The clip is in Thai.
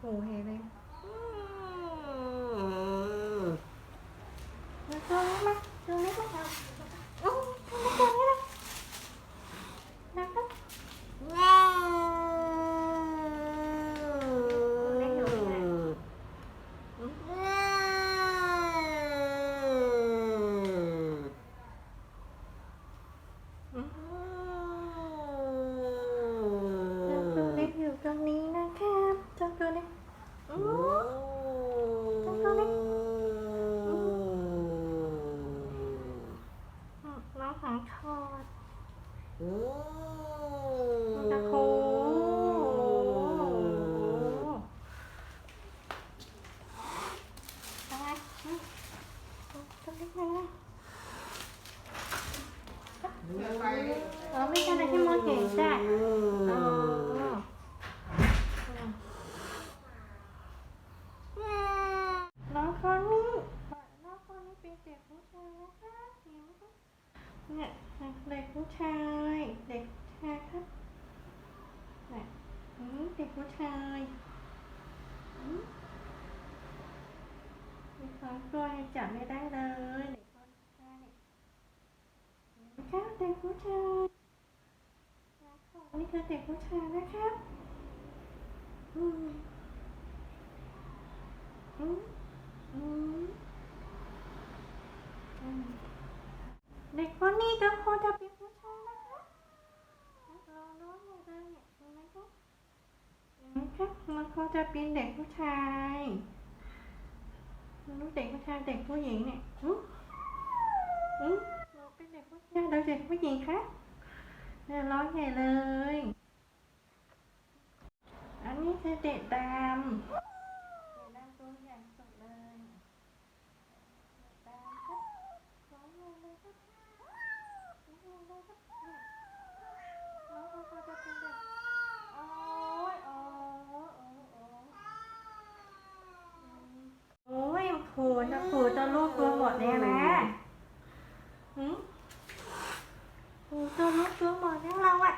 หูเห็นเลยมาตรงนี้มาตรงนี้มาเอาตรงนี้นะนะครับเล็กอยู่ที่ไหนตัวเล็กอยู่ตรงนี้นะครับตัวเล็กตัวเล็กน้องหางทอดตะโคอะไรตัวเล็กนะไม่ใช่อะไรที่มองเห็นจ้ะน้องคนนี้เป็นเด็กผู้ชายนะคะเนี่ยเด็กผู้ชายครับเนี่ยเด็กผู้ชายมี2 ตัวยังจับไม่ได้เลยเด็กผู้ชายนะครับเด็กผู้ชายนี่คือเด็กผู้ชายนะครับเด็กคนนี้ก็คงจะเป็นผู้ชายนะคะลองดูหน่อยเลยเนี่ยเห็นไหมครับมันคงจะเป็นเด็กผู้ชายไม่รู้เด็กผู้ชายเด็กผู้หญิงเนี่ยเราเป็นเด็กผู้ชายเราเด็กผู้หญิงคะเนี่ยร้องใหญ่เลยอันนี้คือเด็กดำตัวใหญ่สุดเลยดำครับร้องเลยครับน้องเขาจะเป็นเด็กโอ้ยขู่จะลูกตัวหมดเนี่ยนะขู่จะลูกตัวหมดเนี่ยเราอะ